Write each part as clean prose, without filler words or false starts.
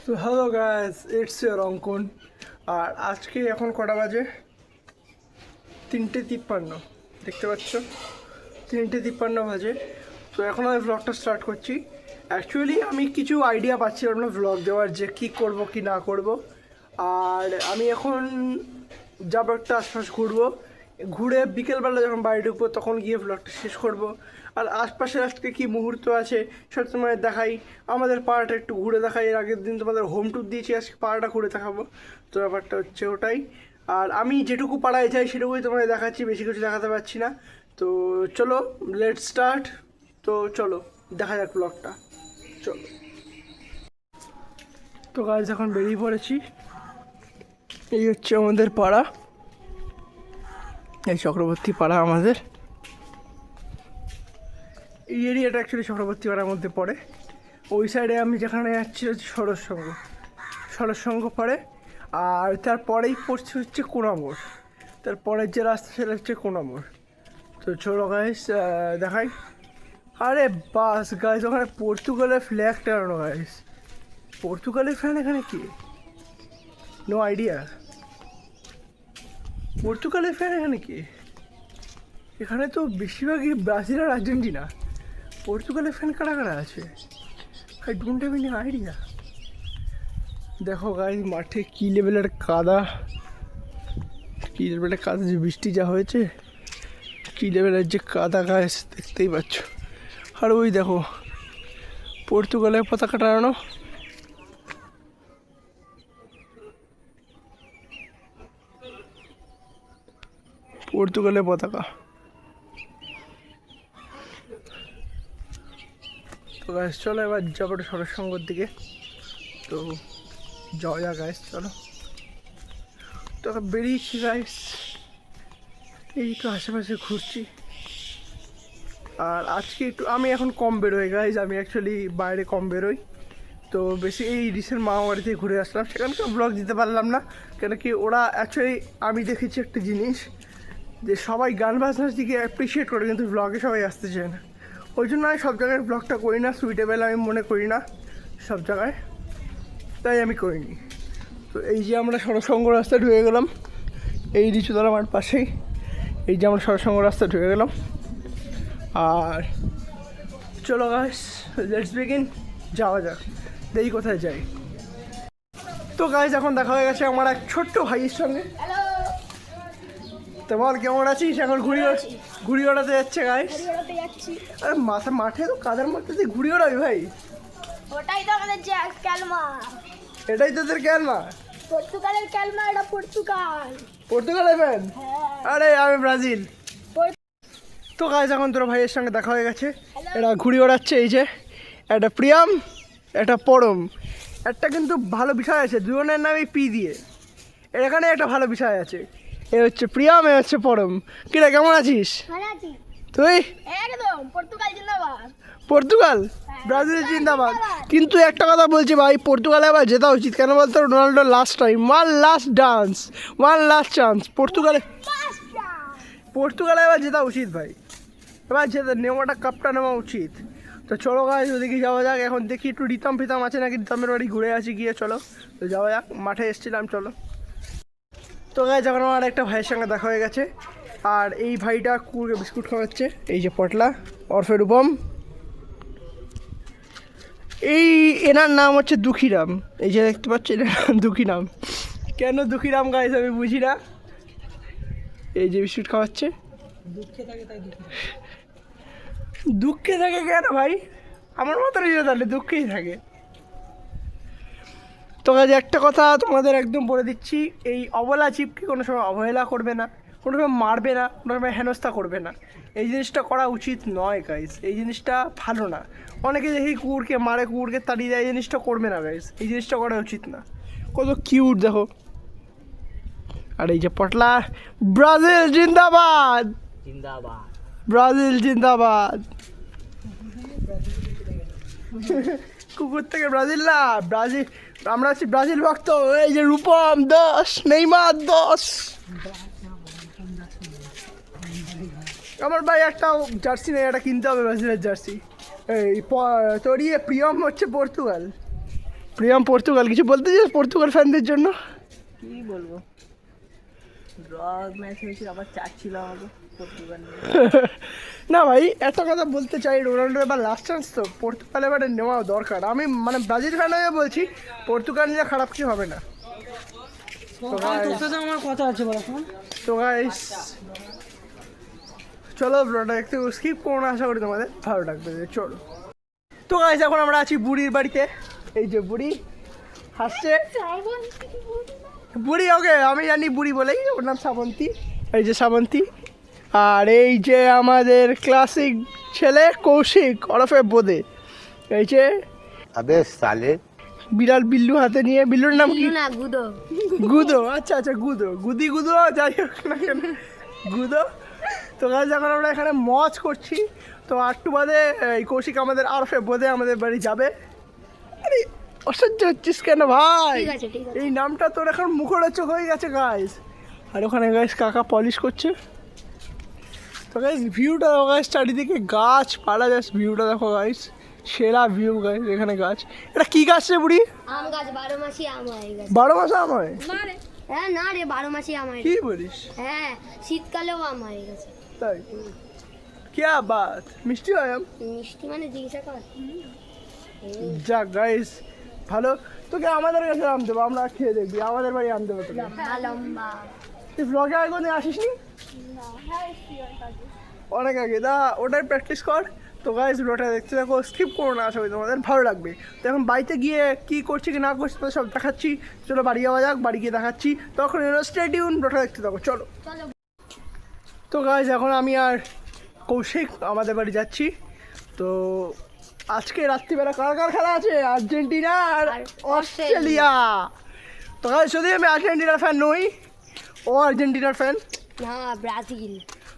তো hello guys, it's your অঙ্কন। আর আজকে এখন কটা বাজে? 3:53। দেখতে পাচ্ছ 3:53 বাজে। তো এখন আমি ভ্লগটা স্টার্ট করছি। অ্যাকচুয়ালি আমি কিছু আইডিয়া পাচ্ছিলাম না ভ্লগ দেওয়ার, যে কী করব কি না করব। আর আমি এখন যাবো একটা আশপাশ ঘুরবো, ঘুরে বিকেলবেলা যখন বাড়ি ঢুকবো তখন গিয়ে ব্লগটা শেষ করব। আর আশপাশে আজকে কী মুহূর্ত আছে সব সময় দেখাই, আমাদের পাড়াটা একটু ঘুরে দেখাই। এর আগের দিন তোমাদের হোম ট্যুর দিয়েছি, আজকে পাড়াটা ঘুরে দেখাবো। তো ব্যাপারটা হচ্ছে ওটাই। আর আমি যেটুকু পাড়ায় যাই সেটুকুই তোমাদের দেখাচ্ছি, বেশি কিছু দেখাতে পারছি না। তো চলো লেট স্টার্ট। তো চলো দেখা যাক ব্লগটা, চলো। তো গাইজ এখন বেরিয়ে পড়েছি। এই হচ্ছে আমাদের পাড়া, এই চক্রবর্তী পাড়া আমাদের। এই এরিয়াটা অ্যাকচুয়ালি চক্রবর্তী পাড়ার মধ্যে পড়ে। ওই সাইডে আমি যেখানে যাচ্ছি হচ্ছে সরস্বঙ্গ পড়ে। আর তারপরেই পড়ছে হচ্ছে কোনামোড়। তারপরের যে রাস্তা সেটা হচ্ছে কোনামোড়। তো চলো গাইস দেখাই। আরে বাস গাইস, ওখানে পর্তুগালের ফ্ল্যাগ টানানো গাইস। পর্তুগালের ফ্যান এখানে কি? No idea. পর্তুগালের ফ্যান এখানে কি? এখানে তো বেশিরভাগই ব্রাজিল আর আর্জেন্টিনা। পর্তুগালের ফ্যান কারা কারা আছে? I don't have any idea. দেখো গাইস মাঠে কী লেভেলের কাদা, কী লেভেলের কাদা, যে বৃষ্টি যা হয়েছে কী লেভেলের যে কাদা গাইস, দেখতেই পাচ্ছ। আর ওই দেখো পর্তুগালের পতাকা টানানো। পর্তুগালের পতাকা। তো গাইস চলো এবার যাবো সরস্বঙ্গর দিকে। তো যাওয়া যাক গাইস, চলো। তো বেরিয়েছি গাইস, এই তো আশেপাশে ঘুরছি। আর আজকে একটু আমি এখন কম বেরোই গাইজ, আমি অ্যাকচুয়ালি বাইরে কম বেরোই। তো বেশি এই রিসেন্ট মামাবাড়ি থেকে ঘুরে আসলাম, সেখানকার ব্লগ দিতে পারলাম না। কেন কি ওরা অ্যাকচুয়ালি, আমি দেখেছি একটা জিনিস, যে সবাই গান বাজনার দিকে অ্যাপ্রিসিয়েট করে কিন্তু ব্লগে সবাই আসতে চায় না। ওই জন্য আমি সব জায়গায় ব্লগটা করি না, সুইটেবল আমি মনে করি না সব জায়গায়, তাই আমি করিনি। তো এই যে আমরা সরসঙ্গ রাস্তা ঢুকে গেলাম, এই রিচুদার আমার পাশেই। এই যে আমরা সরসঙ্গ রাস্তা ঢুকে গেলাম। আর চলো গাইস লেটস বিগিন, যাওয়া যাক, দেখি কোথায় যাই। তো গাইস এখন দেখা হয়ে গেছে আমার এক ছোট্ট ভাইয়ের সঙ্গে। তো বল কেমন আছিস? এখন ঘুড়ি ওড়াতে যাচ্ছে গাইস। আরে মাঠে তো কাদার মধ্যে তুই ঘুড়ি ওড়াবি ভাই? ওটাই তো আমাদের ক্যালমা। এটাই তোদের ক্যালমা? পর্তুগালের ক্যালমা, এটা পর্তুগালের ফ্যান? আরে আমি ব্রাজিল। তো গাইস এখন তোর ভাইয়ের সঙ্গে দেখা হয়ে গেছে, এরা ঘুড়ি ওড়াচ্ছে। এই যে একটা প্রিয়াম, একটা পরম। একটা কিন্তু ভালো বিষয় আছে, দুজনের নামই পি দিয়ে। এখানে একটা ভালো বিষয় আছে, এ হচ্ছে প্রিয়াম, এ হচ্ছে পরম। কিরে কেমন আছিস তুই? একদম পর্তুগাল জিন্দাবাদ। পর্তুগাল ব্রাজিল জিন্দাবাদ। কিন্তু একটা কথা বলছি ভাই, পর্তুগালে আবার জেতা উচিত। কেন বলতো? Ronaldo last time, one last dance, one last chance. পর্তুগালে এবার জেতা উচিত ভাই, এবার নেওয়াটা কাপটা নেওয়া উচিত। তো চলো গাইস ওদিকে যাওয়া যাক। এখন দেখি একটু রিতম ফিতাম আছে নাকি, রিতমের বাড়ি ঘুরে আসি গিয়ে। চলো তো যাওয়া যাক, মাঠে এসেছিলাম চলো। তো গাইস এখন আমার একটা ভাইয়ের সঙ্গে দেখা হয়ে গেছে, আর এই ভাইটা কুকুরকে বিস্কুট খাওয়াচ্ছে। এই যে পটলা অরফে রূপম, এই এনার নাম হচ্ছে দুঃখীরাম। এই যে দেখতে পাচ্ছেন দুঃখীরাম। কেন দুঃখীরাম গাইস আমি বুঝি না। এই যে বিস্কুট খাওয়াচ্ছে। দুঃখে থাকে কেন ভাই? আমার মতো নিজে তাহলে দুঃখেই থাকে। তো কাজে একটা কথা তোমাদের একদম বলে দিচ্ছি, এই অবলা জীবকে কোনো সময় অবহেলা করবে না, কোনো সময় মারবে না, কোনো সময় হেনস্থা করবে না। এই জিনিসটা করা উচিত নয় গাইস, এই জিনিসটা ভালো না। অনেকে দেখি কুকুরকে মারে, কুকুরকে তাড়িয়ে দেয়, এই জিনিসটা করবে না গাইস, এই জিনিসটা করা উচিত না। কত কিউট দেখো। আর এই যে পটলা, ব্রাজিল জিন্দাবাদ, জিন্দাবাদ, ব্রাজিল জিন্দাবাদ। কুকুর থেকে ব্রাজিল না, ব্রাজিল, আমরা আছি ব্রাজিল ভক্ত। এই যে রূপম 10, নেইমার 10। আমার ভাই একটা জার্সি নেই, একটা কিনতে হবে ব্রাজিলের জার্সি। এই তোর প্রিয়ম হচ্ছে পর্তুগাল। প্রিয়াম পর্তুগাল, কিছু বলতে চাস পর্তুগাল ফ্যানদের জন্য? কি বলবো, ড্র ম্যাচ হয়েছিল, আবার চাচ্ছিল আমাকে পর্তুগাল নিয়ে। না ভাই, একটা কথা বলতে চাই, রোনাল্ডো এবার লাস্ট চান্স তো, পর্তুগাল এবারে নেওয়া দরকার। আমি মানে ব্রাজিল ফ্যান হয়ে বলছি, পর্তুগাল নিয়ে খারাপ কিছু হবে না। তো guys, আমার কথা আছে বলো। তো গাইস চলো ব্লগটা একটু স্কিপ করো না, আশা করি তোমাদের ভালো লাগবে। চলো তো গাইস, এখন আমরা আছি বুড়ির বাড়িতে। এই যে বুড়ি হাসছে, বুড়ি ওকে আমি জানি বুড়ি বলেই, ওর নাম শ্রাবন্তী। এই যে শ্রাবন্তী, আর এই যে আমাদের ক্লাসিক ছেলে কৌশিক ওরফে বোদে। এই যে अबे साले বিড়াল বিল্লু হাতে নিয়ে, বিল্লুর নাম কি? না গুদো। গুদো, আচ্ছা আচ্ছা গুদো, গুদি গুদো যাই হোক না কেন, গুদো। তো গাছ যখন আমরা এখানে মজ করছি, তো একটু বাদে এই কৌশিক আমাদের আরফে বোধে আমাদের বাড়ি যাবে। আরে অসহ্য হচ্ছিস কেন ভাই? ঠিক আছে, ঠিক আছে। এই নামটা তোর এখন মুখরোচক হয়ে গেছে গাইস। আর ওখানে গাইস কাকা পলিশ করছে। তো গাইস ভিউটা দেখো গাইস, চারিদিকে গাছপালা, জাস্ট ভিউটা দেখো গাইস, সেরা ভিউ গাইস। এখানে গাছ, এটা কি গাছ রে বুড়ি? আম গাছ, 12 মাসই আম হয় গাছ। 12 মাসে আম হয়? হ্যাঁ না রে, 12 মাসই আম হয়। কি বলিস? হ্যাঁ, শীতকালেও আম হয় গেছে। তাই क्या बात, মিষ্টি হয় আম? মিষ্টি মানে জিজ্ঞাসা কর। যাক গাইস, ভালো। তোকে আমাদের কাছে আম দেবো, আমরা খেয়ে দেখবি, আমাদের বাড়ি আম দেবো তোকে। লম্বা লম্বা। তুই ব্লগে আগে কোনদিন আসিস নি? অনেক আগে, দা ওটাই প্র্যাকটিস কর। তো গাইস ব্লগটা দেখতে দেখো, স্কিপ করো না, আশা করি তোমাদের ভালো লাগবে। তো এখন বাড়িতে গিয়ে কী করছি কি না করছি তো সব দেখাচ্ছি। চলো বাড়ি যাওয়া যাক, বাড়ি গিয়ে দেখাচ্ছি। তখন স্টে টিউন, ব্লগটা দেখতে থাকো, চলো। চলো। তো গাইস এখন আমি আর কৌশিক আমাদের বাড়ি যাচ্ছি। তো আজকে রাত্রিবেলা কার কার খেলা আছে? আর্জেন্টিনা আর আর অস্ট্রেলিয়া। তো গাইস যদি আমি আর্জেন্টিনার ফ্যান নই, ও আর্জেন্টিনার ফ্যান। না, ব্রাজিল।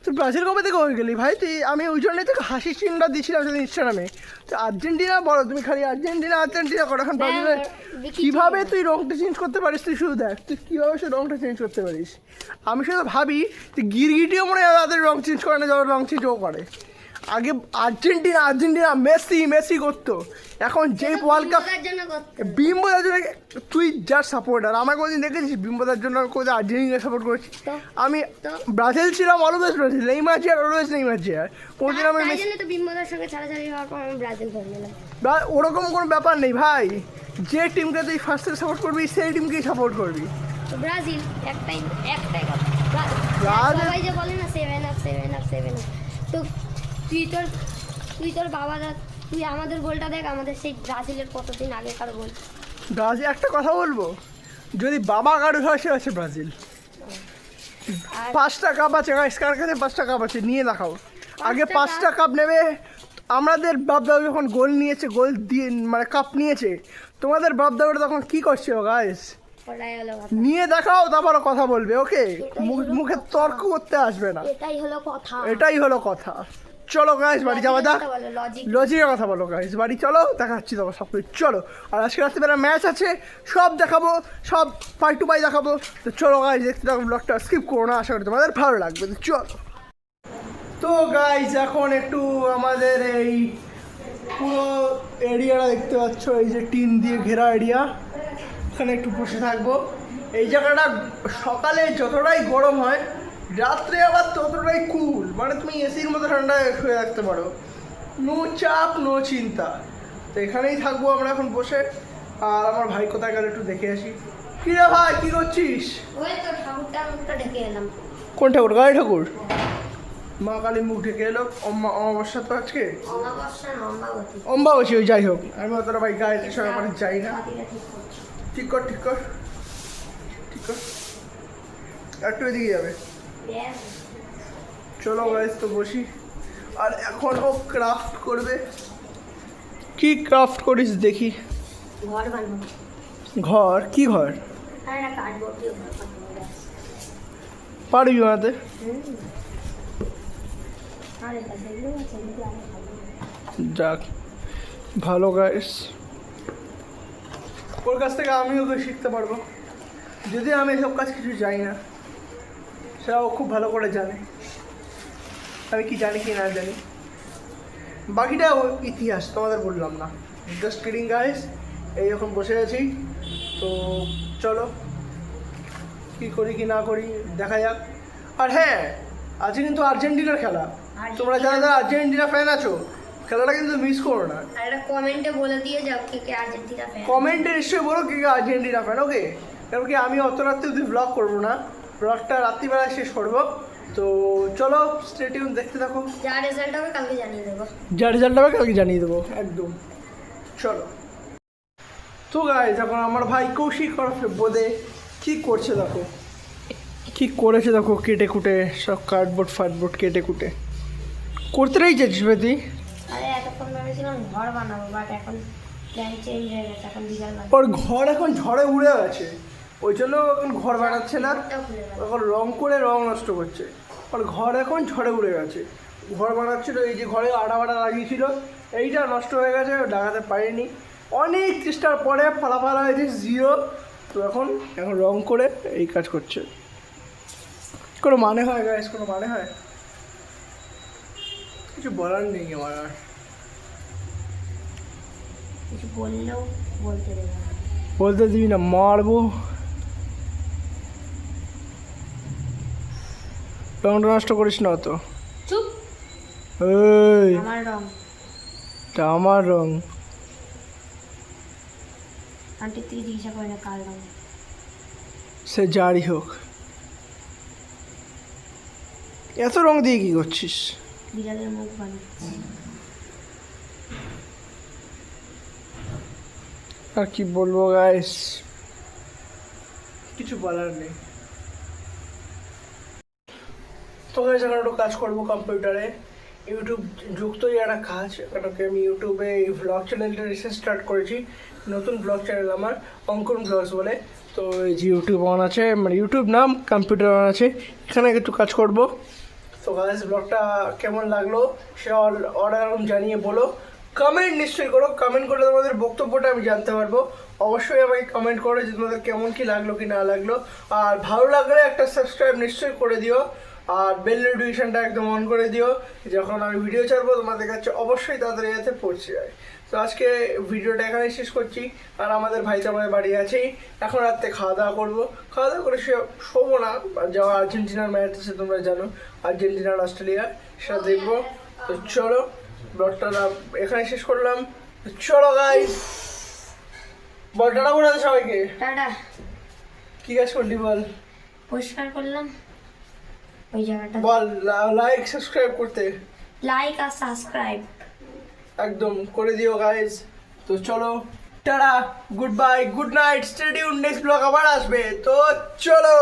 তুই ব্রাজিল কবে থেকে হয়ে গেলি ভাই? তুই, আমি ওই জন্যই তোকে হাসির চিহ্নটা দিয়েছিলাম সেদিন ইনস্টাগ্রামে। তো আর্জেন্টিনা বলো, তুমি খালি আর্জেন্টিনা আর্জেন্টিনা করো। এখন ব্রাজিলের কীভাবে তুই রংটা চেঞ্জ করতে পারিস? তুই শুধু দেখ, তুই কীভাবে সে রংটা চেঞ্জ করতে পারিস। আমি শুধু ভাবি তুই গিরগিটিও মনে হয় তাদের রং চেঞ্জ করে না, যখন রং চেঞ্জ ও করে। আগে আর্জেন্টিনা আর্জেন্টিনা মেসি মেসি করতো, এখন যে ওয়ার্ল্ড কাপ বিম্বদার জন্য করতে। বিম্বদার জন্য। তুই যার সাপোর্টার, আমার কোনোদিন দেখেছিস বিম্বদার জন্য কোথাও আর্জেন্টিনা সাপোর্ট করেছি? তো? আমি তো? ব্রাজিল ছিলাম, always Brazil, Neymar chair always Neymar chair. কোনোদিন আমি তাই জন্য তো বিম্বদার সঙ্গে ছাড়াছাড়ি হওয়ার পর আমি ব্রাজিল ধরে নিলাম। ওরকম কোনো ব্যাপার নেই ভাই, যে টিমকে তুই ফার্স্ট থেকে সাপোর্ট করবি সেই টিমকেই সাপোর্ট করবি। তো ব্রাজিল একটাই কথা। ব্রাজিল- সবাই যে বলে না 7 আপ 7 আপ 7 আপ, তো তুই তোর বাবারা, তুই আমাদের গোলটা দেখ, আমাদের সেই ব্রাজিলের কতদিন আগেকার গোল। ব্রাজিল, একটা কথা বলবো, যদি বাবা কারো হয় সে আছে ব্রাজিল। আর 5টা কাপ আছে গাইস, কার কাছে 5টা কাপ আছে নিয়ে দেখাও। আগে 5টা 5টা কাপ নেবে। আমাদের বাপদাদা যখন গোল নিয়েছে, গোল দিয়ে মানে কাপ নিয়েছে, তোমাদের বাপদাদারা তখন কি করছিল গাইস? ওটাই হলো কথা। নিয়ে দেখাও, তারপর কথা বলবে, ওকে? মুখে তর্ক করতে আসবে না, এটাই হলো কথা। এটাই হলো কথা। চলো গাইস বাড়ি যাওয়া যাক। লজিক। লজিকের কথা বলো গাইস, বাড়ি চলো, দেখাচ্ছি তোমার সব কিছু, চলো। আর আজকে রাত্রিবেলা ম্যাচ আছে, সব দেখাবো, সব পাই টু পাই দেখাবো। তো চলো গাইস দেখতে থাকো, ব্লগটা স্কিপ করো না, আশা করি তোমাদের ভালো লাগবে। তো চলো। তো গাইস এখন একটু আমাদের এই পুরো এরিয়াটা দেখতে পাচ্ছ, এই যে টিন দিয়ে ঘেরা এরিয়া, এখানে একটু বসে থাকবো। এই জায়গাটা সকালে যতটাই গরম হয়, রাত্রে আবার ততটাই কুল, মানে তুমি এসির মতো ঠান্ডায় শুয়ে রাখতে পারো, নো চাপ নো চিন্তা। তো এখানেই থাকবো আমরা এখন বসে। আর আমার ভাই কোথায় গেল একটু দেখে আসি। কী রে ভাই, কী করছিস? ওই তো ঠাকুরটা ঢেকে এলাম। কোন ঠাকুর? গাড়ি ঠাকুর? মা কালী মুখ ঢেকে এলো। অমাবস্যা তো আজকে, অমাবস্যা না, অম্বাবতী। অম্বাবসী, ওই যাই হোক, আমি অতটা ভাই গায়ে সব ব্যাপারে যাই না। ছাতিটা ঠিক করছি। ঠিক কর ঠিক কর ঠিক কর, একটু এদিকে যাবে। Yes. চলো গাইস তো বসি। আর এখন ও ক্রাফট করবে। কি ক্রাফট করিস দেখি? ঘর বানাবো। ঘর? কি ঘর? আর একটা কার্ডবোর্ড দিয়ে ঘর বানাবো, ব্যাস। পারবি বানাতে? আর এটা সেগুলো আছে, এগুলো আমি খাবো। যাক ভালো গাইস, ওর কাছ থেকে আমিও তো শিখতে পারবো, যদি আমি এসব কাজ কিছু জানি না, সেটা ও খুব ভালো করে জানে। আমি কি জানি কি না জানি, বাকিটা ইতিহাস, তোমাদের বললাম না। জাস্ট কিডিং গাইস, এই এখন বসে আছি। তো চলো কি করি কি না করি দেখা যাক। আর হ্যাঁ, আজকে কিন্তু আর্জেন্টিনার খেলা। তোমরা যারা যারা আর্জেন্টিনা ফ্যান আছো, খেলাটা কিন্তু মিস করো না। আর একটা কমেন্টে বলে দিয়ে যাও কে কে আর্জেন্টিনা ফ্যান। কমেন্টে নিশ্চয়ই বলো কে কে আর্জেন্টিনা ফ্যান, ওকে? কারণ কি আমি অত রাত্রে অব্দি ব্লগ করবো না, ব্লগটা রাত্রিবেলায় শেষ করবো। তো চলো স্টে টিউন, দেখতে থাকো। যা রেজাল্ট হবে কালকে জানিয়ে দেবো। যা রেজাল্ট হবে কালকে জানিয়ে দেবো একদম। চলো। তো গাইস এখন আমার ভাই কৌশিক ওরফে বোদে কী করছে দেখো, কী করেছে দেখো, কেটে কুটে সব কার্ডবোর্ড ফার্ডবোর্ড কেটে কুটে করতে রয়েছিস বেদি। আরে এতক্ষণ ভেবেছিলাম ঘর বানাবো, বাট এখন প্ল্যান চেঞ্জ হয়ে গেছে, এখন বিকাল বানাবো। ওর ঘর এখন ঝড়ে উড়ে গেছে, ওই জন্য এখন ঘর বানাচ্ছে না, এখন রং করে রং নষ্ট করছে। ওর ঘর এখন ঝড়ে উড়ে গেছে, ঘর বানাচ্ছিল, এই যে ঘরে আড়া বাড়া লাগিয়েছিল এইটা নষ্ট হয়ে গেছে, লাগাতে পারেনি। অনেক চেষ্টার পরে ফলাফল হয়েছে 0। তো এখন রং করে এই কাজ করছে। কোনো মানে হয় গাইস, কোনো মানে হয়? কিছু বলার নেই আমার আর। কিছু বললেও বলতে দেবে না। বলতে দিবি না, মারবো। রংটা নষ্ট করিস না অত। চুপ। এই আমার রং, এটা আমার রং। আন্টির থেকে জিজ্ঞাসা করে না কার রং। সে যারই হোক, এত রং দিয়ে কি করছিস? বিড়ালের মুখ বানাচ্ছি। আর কি বলবো গাইস, কিছু বলার নেই। তো গাইস এখন একটু কাজ করবো কম্পিউটারে, ইউটিউব যুক্তই একটা কাজ। এটাকে আমি ইউটিউবে এই ভ্লগ চ্যানেলটা রিসেন্ট স্টার্ট করেছি, নতুন ব্লগ চ্যানেল আমার, অঙ্কন ব্লগস বলে। তো এই যে ইউটিউব অন আছে, মানে ইউটিউব নাম, কম্পিউটার অন আছে, এখানে একটু কাজ করব। তো গাইস ব্লগটা কেমন লাগলো সেটা অর্ডার জানিয়ে বলো, কমেন্ট নিশ্চয়ই করো, কমেন্ট করলে তোমাদের বক্তব্যটা আমি জানতে পারবো। অবশ্যই আমাকে কমেন্ট করো যে তোমাদের কেমন কি লাগলো কি না লাগলো। আর ভালো লাগলে একটা সাবস্ক্রাইব নিশ্চয়ই করে দিও, আর বেল নোটিফিকেশনটা একদম অন করে দিও, যখন আমি ভিডিও ছাড়বো তোমাদের কাছে অবশ্যই তাড়াতাড়ি যাতে পৌঁছে যায়। তো আজকে ভিডিওটা এখানেই শেষ করছি। আর আমাদের ভাই তো আমাদের বাড়ি আছেই, এখন রাত্রে খাওয়া দাওয়া করবো, খাওয়া দাওয়া করে শোবো না, যাওয়া আর্জেন্টিনার ম্যাচ আছে তোমরা জানো, আর্জেন্টিনার অস্ট্রেলিয়া, সেটা দেখবো। তো চলো ব্লগটা এখানে শেষ করলাম। চলো গাইস, বল টাটা করে দে সবাইকে। টাটা। কি কাজ করলি বল? পরিষ্কার করলাম ওই জায়গাটা। বল লাইক সাবস্ক্রাইব করতে লাইক আর সাবস্ক্রাইব একদম করে দিও গাইস। তো চলো tata, good bye, good night, stay tune, next blog আবার আসবে। তো চলো।